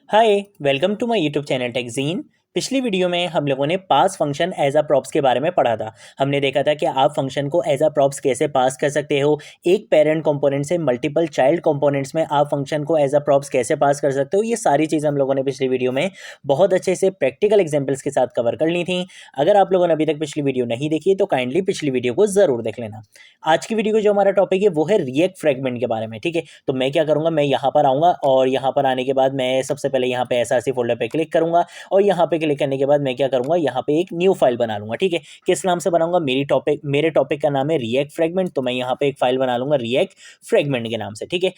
Hi welcome to my YouTube channel Techgene. पिछली video में हम लोगों ने pass function as a props के बारे में पढ़ा था। हमने देखा था कि आप फंक्शन को एज अ प्रॉप्स कैसे पास कर सकते हो। एक पेरेंट कंपोनेंट से मल्टीपल चाइल्ड कंपोनेंट्स में आप फंक्शन को एज अ प्रॉप्स कैसे पास कर सकते हो। ये सारी चीज़ हम लोगों ने पिछली वीडियो में बहुत अच्छे से प्रैक्टिकल एग्जाम्पल्स के साथ कवर कर ली थी। अगर आप लोगों ने अभी तक पिछली वीडियो नहीं देखी तो काइंडली पिछली वीडियो को ज़रूर देख लेना। आज की वीडियो को जो हमारा टॉपिक है वो है रिएक्ट फ्रेगमेंट के बारे में। ठीक है, तो मैं क्या करूँगा, मैं यहाँ पर आऊँगा और यहाँ पर आने के बाद मैं सबसे पहले यहाँ पे SRC फोल्डर पे क्लिक करूँगा और यहाँ पे क्लिक करने के बाद मैं क्या करूँगा, यहाँ पे एक न्यू फाइल बना लूँगा। ठीक है, किस नाम से बनाऊँगा, मेरे टॉपिक का नाम है रिएक्ट फ्रेगमेंट, तो मैं यहाँ पे एक फाइल बना लूँगा रिएक्ट फ्रेगमेंट के नाम से। ठीक है,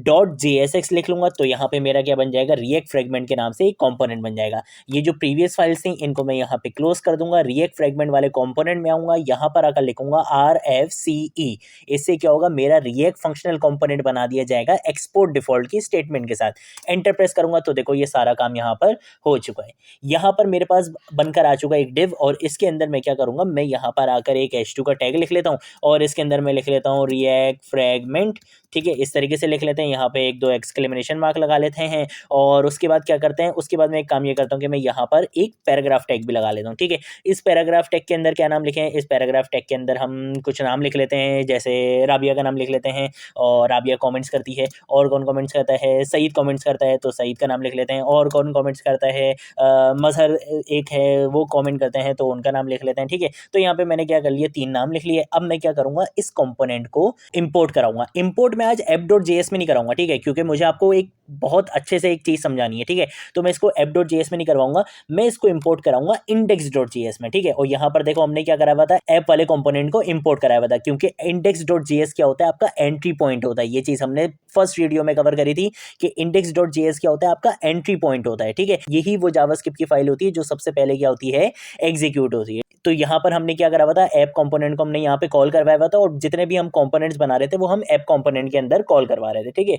.jsx लिख लूँगा तो यहाँ पे मेरा क्या बन जाएगा, रिएक्ट फ्रेगमेंट के नाम से एक कॉम्पोनेंट बन जाएगा। ये जो प्रीवियस फाइल्स थी इनको मैं यहाँ पे क्लोज कर दूंगा, रिएक्ट फ्रेगमेंट वाले कॉम्पोनेंट में आऊँगा, यहाँ पर आकर लिखूंगा RFCE। इससे क्या होगा, मेरा रिएक्ट फंक्शनल कॉम्पोनेंट बना दिया जाएगा एक्सपोर्ट डिफॉल्ट की स्टेटमेंट के साथ। एंटर प्रेस करूंगा तो देखो ये सारा काम यहाँ पर हो चुका है। यहाँ पर मेरे पास बनकर आ चुका एक डिव और इसके अंदर मैं क्या करूंगा, मैं यहाँ पर आकर एक h2 का टैग लिख लेता हूँ और इसके अंदर मैं लिख लेता हूँ रिएक्ट फ्रेगमेंट। ठीक है, इस तरीके से लिख लेते हैं, यहाँ पे एक दो एक्सक्लेमेशन मार्क लगा लेते हैं और उसके बाद क्या करते हैं, उसके बाद मैं एक काम ये करता हूँ कि मैं यहाँ पर एक पैराग्राफ टैग भी लगा लेता हूँ। ठीक है, इस पैराग्राफ टैग के अंदर क्या नाम लिखें, इस पैराग्राफ टैग के अंदर हम कुछ नाम लिख लेते हैं, जैसे राबिया का नाम लिख लेते हैं और राबिया कमेंट्स करती है। और कौन कमेंट्स करता है, सईद कमेंट्स करता है तो सईद का नाम लिख लेते हैं। और कौन कमेंट्स करता है, मजहर एक है वो कमेंट करते हैं तो उनका नाम लिख लेते हैं। ठीक है, तो यहाँ पे मैंने क्या कर लिया, 3 नाम लिख लिए। अब मैं क्या करूँगा, इस कंपोनेंट को इंपोर्ट कराऊंगा। इंपोर्ट में आज app.js में नहीं कराऊंगा, ठीक है, क्योंकि मुझे आपको एक बहुत अच्छे से एक चीज़ समझानी है। ठीक है, तो मैं इसको app.js में नहीं करवाऊंगा, मैं इसको इंपोर्ट कराऊंगा index.js में। ठीक है, और यहाँ पर देखो हमने क्या करा हुआ था, ऐप वाले कंपोनेंट को इंपोर्ट कराया हुआ था, क्योंकि index.js क्या होता है, आपका एंट्री पॉइंट होता है। ये चीज़ हमने फर्स्ट वीडियो में कवर करी थी कि index.js क्या होता है, आपका एंट्री पॉइंट होता है। ठीक है, यही वो जावास्क्रिप्ट की फाइल होती है जो सबसे पहले क्या होती है, एग्जीक्यूट होती है। तो यहाँ पर हमने क्या करा हुआ था, ऐप कंपोनेंट को हमने यहाँ पे कॉल करवाया हुआ था और जितने भी हम कंपोनेंट्स बना रहे थे वो हम ऐप कंपोनेंट के अंदर कॉल करवा रहे थे। ठीक है,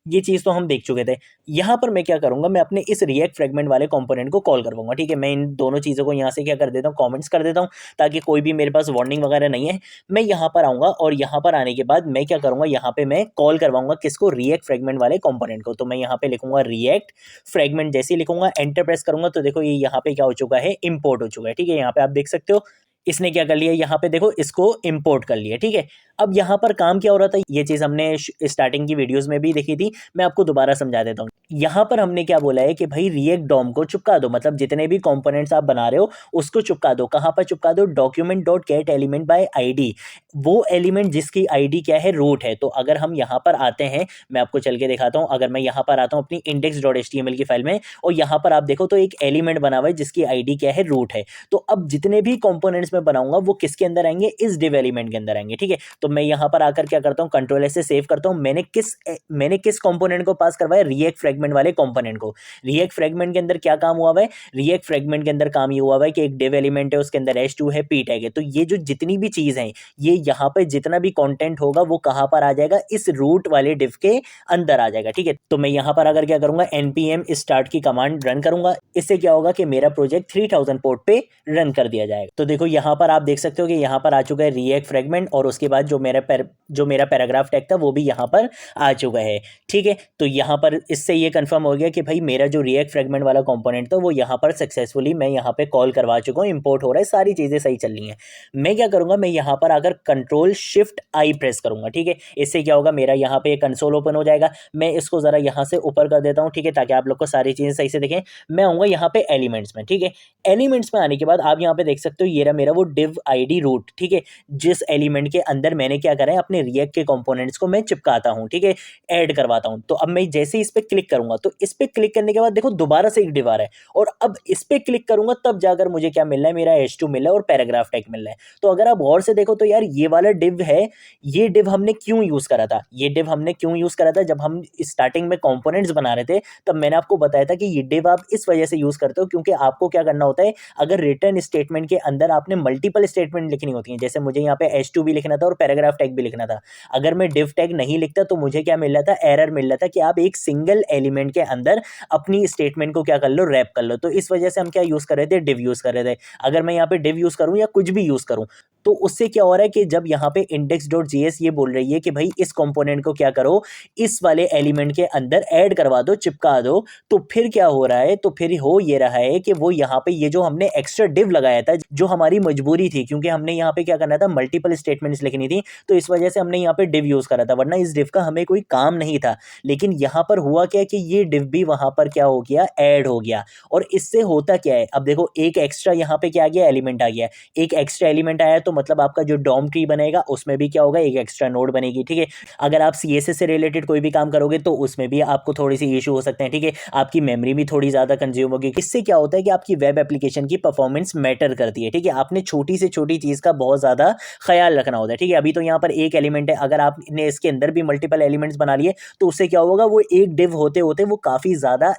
ये चीज़ तो हम देख चुके थे। यहाँ पर मैं क्या करूँगा, मैं अपने इस रिएक्ट फ्रेगमेंट वाले कंपोनेंट को कॉल करवाऊंगा। ठीक है, मैं इन दोनों चीज़ों को यहाँ से क्या कर देता हूँ, कमेंट्स कर देता हूँ ताकि कोई भी मेरे पास वार्निंग वगैरह नहीं है। मैं यहाँ पर आऊँगा और यहाँ पर आने के बाद मैं क्या करूँगा, यहाँ पे मैं कॉल करवाऊंगा किसको, रिएक्ट फ्रेगमेंट वाले कंपोनेंट को। तो मैं यहाँ पे लिखूंगा रिएक्ट फ्रेगमेंट, जैसे ही लिखूंगा एंटर प्रेस करूंगा तो देखो ये यहाँ पे क्या हो चुका है, इंपोर्ट हो चुका है। ठीक है, यहाँ पे आप देख सकते हो इसने क्या कर लिया, यहाँ पे देखो इसको इंपोर्ट कर लिया। ठीक है, अब यहाँ पर काम क्या हो रहा था, ये चीज़ हमने स्टार्टिंग की वीडियोस में भी देखी थी, मैं आपको दोबारा समझा देता हूँ। यहाँ पर हमने क्या बोला है कि भाई रिएक्ट डॉम को चिपका दो, मतलब जितने भी कंपोनेंट्स आप बना रहे हो उसको चिपका दो। कहाँ पर चिपका दो, document dot gate element by ID, वो एलिमेंट जिसकी आईडी क्या है, रूट है। तो अगर हम यहाँ पर आते हैं, मैं आपको चल के दिखाता हूँ, अगर मैं यहाँ पर आता हूँ अपनी index.html की फाइल में और यहाँ पर आप देखो तो एक एलिमेंट बना हुआ है जिसकी आईडी क्या है, रूट है। तो अब जितने भी कंपोनेंट्स मैं बनाऊंगा वो किसके अंदर आएंगे, इस डिव एलिमेंट के अंदर आएंगे। ठीक है, तो मैं यहाँ पर आकर क्या करता हूँ, कंट्रोल एस से सेव करता हूँ। मैंने किस कंपोनेंट को पास करवाया, रिएक्ट फ्रेगमेंट वाले कंपोनेंट को। रिएक्ट फ्रेगमेंट के अंदर क्या काम हुआ है, रिएक्ट फ्रेगमेंट के अंदर काम ये हुआ है कि एक डिव एलिमेंट है, उसके अंदर h2 है, p टैग है। तो ये जो जितनी भी चीज़ है, ये यहाँ पे जितना भी कंटेंट होगा वो कहाँ पर आ जाएगा, इस रूट वाले डिव के अंदर आ जाएगा। ठीक है, तो मैं यहाँ पर अगर क्या करूँगा, npm start की कमांड रन करूँगा, इससे क्या होगा कि मेरा प्रोजेक्ट 3000 पोर्ट पे रन कर दिया जाएगा। तो देखो यहाँ पर आप देख सकते हो कि यहाँ पर आ चुका है रिएक्ट फ्रेगमेंट और उसके बाद जो मेरा पैराग्राफ टैग था वो भी यहाँ पर आ चुका है। ठीक है, तो यहाँ पर इससे ये कंफर्म हो गया कि भाई मेरा जो रिएक्ट फ्रेगमेंट वाला कंपोनेंट था वो यहाँ पर सक्सेसफुली मैं यहाँ पे कॉल करवा चुका हूँ, इंपोर्ट हो रहा है, सारी चीज़ें सही चल रही हैं। मैं क्या करूँगा, मैं यहाँ पर आकर कंट्रोल शिफ्ट आई प्रेस करूँगा। ठीक है, इससे क्या होगा, मेरा यहाँ पे कंसोल ओपन हो जाएगा। मैं इसको ज़रा यहाँ से ऊपर कर देता हूँ, ठीक है, ताकि आप लोग को सारी चीज़ें सही से दिखें। मैं आऊँगा यहाँ पे एलिमेंट्स में। ठीक है, एलिमेंट्स में आने के बाद आप यहाँ पे देख सकते हो ये रहा मेरा वो डिव आईडी रूट। ठीक है, जिस एलिमेंट के अंदर मैंने क्या करा है, अपने रिएक्ट के कंपोनेंट्स को मैं चिपकाता हूँ। ठीक है, ऐड करवाता हूँ। तो अब मैं जैसे ही इस पर क्लिक करूंगा तो इस पर क्लिक करने के बाद देखो दोबारा से एक डिव आ रहा है और अब इस पर क्लिक करूंगा तब जाकर मुझे क्या मिल रहा है, मेरा h2 मिल रहा है और पैराग्राफ टैग मिल रहा है। तो अगर आप गौर से देखो तो यार ये वाला डिव है, ये डिव हमने क्यों यूज करा था, ये डिव हमने क्यों यूज करा था, जब हम स्टार्टिंग में कंपोनेंट्स बना रहे थे तब मैंने आपको बताया था कि ये डिव आप इस वजह से यूज करते हो क्योंकि आपको क्या करना होता है, अगर रिटर्न स्टेटमेंट के अंदर आपने मल्टीपल स्टेटमेंट लिखनी होती हैं। जैसे मुझे यहाँ पे H2 भी लिखना था और पैराग्राफ टैग भी लिखना था। अगर मैं div टैग नहीं लिखता तो मुझे क्या मिल रहा था, एरर मिल रहा था कि आप एक सिंगल एलिमेंट के अंदर अपनी स्टेटमेंट को क्या कर लो, रैप कर लो। तो इस वजह से हम क्या यूज़ कर रहे थे, div यूज़ कर रहे थे। अगर मैं यहाँ पे div यूज़ करूँ या कुछ भी यूज़ करूँ तो उससे क्या हो रहा है कि जब यहाँ पे index.js ये बोल रही है कि भाई इस कंपोनेंट को क्या करो, इस वाले एलिमेंट के अंदर ऐड करवा दो, चिपका दो, तो फिर क्या हो रहा है, तो फिर हो ये रहा है कि वो यहाँ पे ये जो हमने एक्स्ट्रा डिव लगाया था, जो हमारी मजबूरी थी, क्योंकि हमने यहाँ पे क्या करना था, मल्टीपल स्टेटमेंट्स लिखनी थी, तो इस वजह से हमने यहाँ पे डिव यूज करा था, वरना इस डिव का हमें कोई काम नहीं था। लेकिन यहाँ पर हुआ क्या कि ये डिव भी वहां पर क्या हो गया, ऐड हो गया। और इससे होता क्या है, अब देखो एक एक्स्ट्रा यहाँ पे क्या आ गया, एलिमेंट आ गया। एक एक्स्ट्रा एलिमेंट आया तो मतलब आपका जो डॉम ट्री बनेगा उसमें भी क्या होगा, एक एक्स्ट्रा नोड बनेगी। ठीक है, अगर आप CSS से रिलेटेड कोई भी काम करोगे तो उसमें भी आपको थोड़ी सी इशू हो सकते हैं। ठीक है, आपकी मेमोरी भी थोड़ी ज़्यादा कंज्यूम होगी। इससे क्या होता है कि आपकी वेब एप्लीकेशन की परफॉर्मेंस मैटर करती है। ठीक है, आपने छोटी से छोटी चीज़ का बहुत ज़्यादा ख्याल रखना होता है। ठीक है, अभी तो यहाँ पर एक एलिमेंट है, अगर आपने इसके अंदर भी मल्टीपल एलिमेंट्स बना लिए तो उससे क्या होगा, वो एक डिव होते होते वो काफ़ी ज़्यादा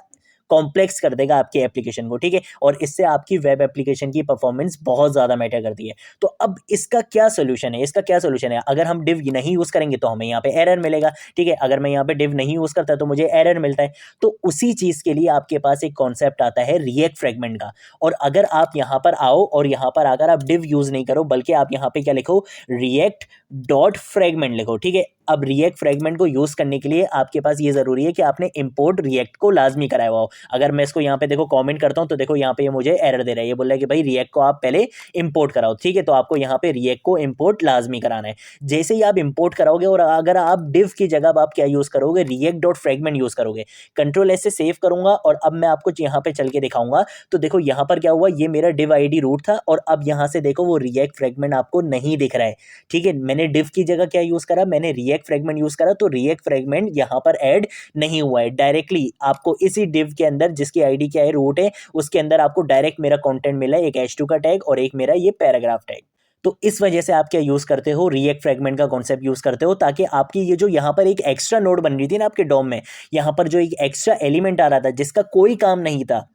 कॉम्प्लेक्स कर देगा आपके एप्लीकेशन को। ठीक है, और इससे आपकी वेब एप्लीकेशन की परफॉर्मेंस बहुत ज़्यादा मैटर करती है। तो अब इसका क्या सोल्यूशन है, इसका क्या सोल्यूशन है, अगर हम डिव नहीं यूज़ करेंगे तो हमें यहाँ पे एरर मिलेगा। ठीक है, अगर मैं यहाँ पे डिव नहीं यूज़ करता तो मुझे एरर मिलता है। तो उसी चीज़ के लिए आपके पास एक कॉन्सेप्ट आता है रिएक्ट फ्रेगमेंट का। और अगर आप यहाँ पर आओ और यहाँ पर आकर आप डिव यूज़ नहीं करो, बल्कि आप यहाँ पे क्या लिखो, रिएक्ट डॉट फ्रेगमेंट लिखो। ठीक है, अब रिएक्ट फ्रेगमेंट को यूज़ करने के लिए आपके पास ये ज़रूरी है कि आपने इंपोर्ट रिएक्ट को लाजमी कराया हुआ हो। अगर मैं इसको यहाँ पे देखो कमेंट करता हूँ तो देखो यहाँ पे ये मुझे एरर दे रहा है, ये बोल रहा है कि भाई रिएक्ट को आप पहले इंपोर्ट कराओ। ठीक है, तो आपको यहाँ पे रिएक्ट को इंपोर्ट लाजमी कराना है। जैसे ही आप इंपोर्ट कराओगे और अगर आप डिव की जगह आप क्या यूज़ करोगे, रिएक्ट डॉट फ्रेगमेंट यूज़ करोगे। कंट्रोल-S से सेव करूंगा और अब मैं आपको यहाँ पे चल के दिखाऊंगा। तो देखो यहाँ पर क्या हुआ, ये मेरा डिव ID रूट था और अब यहाँ से देखो वो रिएक्ट फ्रेगमेंट आपको नहीं दिख रहा है। ठीक है, मैंने डिव की जगह क्या यूज़ करा, मैंने रिएक्ट फ्रेगमेंट यूज़ करा, तो रिएक्ट फ्रेगमेंट यहाँ पर ऐड नहीं हुआ है। डायरेक्टली आपको इसी डिव के अंदर, जिसकी आईडी क्या है, रूट है, उसके अंदर आपको डायरेक्ट मेरा कंटेंट मिला है, एक H2 का टैग और एक मेरा ये पैराग्राफ टैग। तो इस वजह से आप क्या यूज करते हो, रिएक्ट फ्रेगमेंट का कॉन्सेप्ट यूज करते हो, ताकि आपकी ये जो यहाँ पर एक एक्स्ट्रा नोड बन रही थी ना आपके डॉम में, यहाँ पर जो एक एक्स्ट्रा एलिमेंट आ रहा था जिसका कोई काम नहीं था,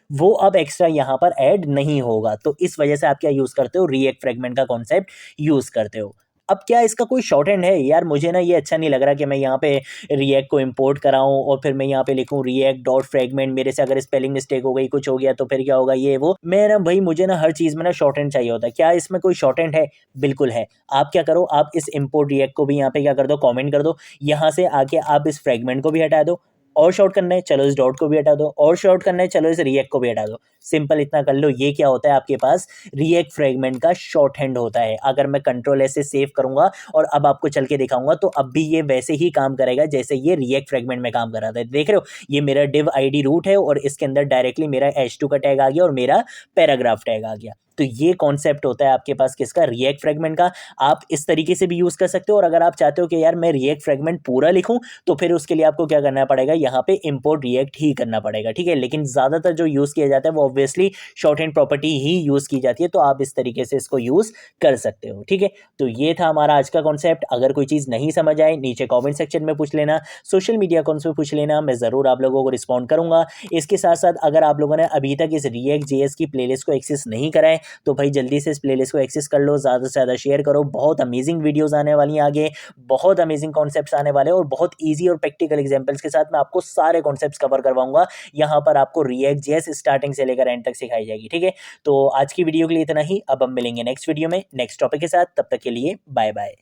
वो अब एक्स्ट्रा यहाँ पर ऐड नहीं होगा। तो इस वजह से आप क्या यूज करते हो, रिएक्ट फ्रेगमेंट का कॉन्सेप्ट यूज करते हो। अब क्या इसका कोई शॉर्ट हैंड है, यार मुझे ना ये अच्छा नहीं लग रहा कि मैं यहाँ पे रिएक्ट को इंपोर्ट कराऊं और फिर मैं यहाँ पे लिखूं रिएक्ट डॉट फ्रेगमेंट, मेरे से अगर स्पेलिंग मिस्टेक हो गई, कुछ हो गया तो फिर क्या होगा, ये वो। मैं ना भाई, मुझे ना हर चीज़ में ना शॉर्ट हैंड चाहिए होता है। क्या इसमें कोई शॉर्ट हैंड है? बिल्कुल है। आप क्या करो, आप इस इंपोर्ट रिएक्ट को भी यहाँ पे क्या कर दो, कॉमेंट कर दो। यहाँ से आके आप इस फ्रेगमेंट को भी हटा दो, और शॉर्ट करना है चलो इस डॉट को भी हटा दो, और शॉर्ट करना है चलो इस रिएक्ट को भी हटा दो। सिंपल इतना कर लो, ये क्या होता है आपके पास, रिएक्ट फ्रेगमेंट का शॉर्ट हैंड होता है। अगर मैं कंट्रोल-S से सेव करूंगा और अब आपको चल के दिखाऊंगा तो अब भी ये वैसे ही काम करेगा जैसे ये रिएक्ट फ्रेगमेंट में काम कर रहा था। देख रहे हो, ये मेरा डिव ID रूट है और इसके अंदर डायरेक्टली मेरा H2 का टैग आ गया और मेरा पैराग्राफ टैग आ गया। तो ये कॉन्सेप्ट होता है आपके पास किसका, रिएक्ट फ्रेगमेंट का। आप इस तरीके से भी यूज़ कर सकते हो। और अगर आप चाहते हो कि यार मैं रिएक्ट फ्रेगमेंट पूरा लिखूं तो फिर उसके लिए आपको क्या करना पड़ेगा, यहाँ पे इंपोर्ट रिएक्ट ही करना पड़ेगा। ठीक है, लेकिन ज़्यादातर जो यूज़ किया जाता है वो ऑब्वियसली शॉर्ट हैंड प्रॉपर्टी ही यूज़ की जाती है, तो आप इस तरीके से इसको यूज़ कर सकते हो। ठीक है, तो ये था हमारा आज का कॉन्सेप्ट। अगर कोई चीज़ नहीं समझ आए नीचे कॉमेंट सेक्शन में पूछ लेना, सोशल मीडिया अकाउंट्स में पूछ लेना, मैं ज़रूर आप लोगों को रिस्पॉन्ड करूँगा। इसके साथ साथ अगर आप लोगों ने अभी तक इस रिएक्ट JS की प्लेलिस्ट को एक्सेस नहीं करा है तो भाई जल्दी से इस प्लेलिस्ट को एक्सेस कर लो, ज़्यादा से ज़्यादा शेयर करो। बहुत अमेजिंग वीडियोस आने वाली हैं आगे, बहुत अमेजिंग कॉन्सेप्ट्स आने वाले हैं और बहुत ईजी और प्रैक्टिकल एग्जांपल्स के साथ मैं आपको सारे कॉन्सेप्ट्स कवर करवाऊंगा। यहाँ पर आपको रिएक्ट JS स्टार्टिंग से लेकर एंड तक सिखाई जाएगी। ठीक है, तो आज की वीडियो के लिए इतना ही। अब हम मिलेंगे नेक्स्ट वीडियो में नेक्स्ट टॉपिक के साथ, तब तक के लिए बाय बाय।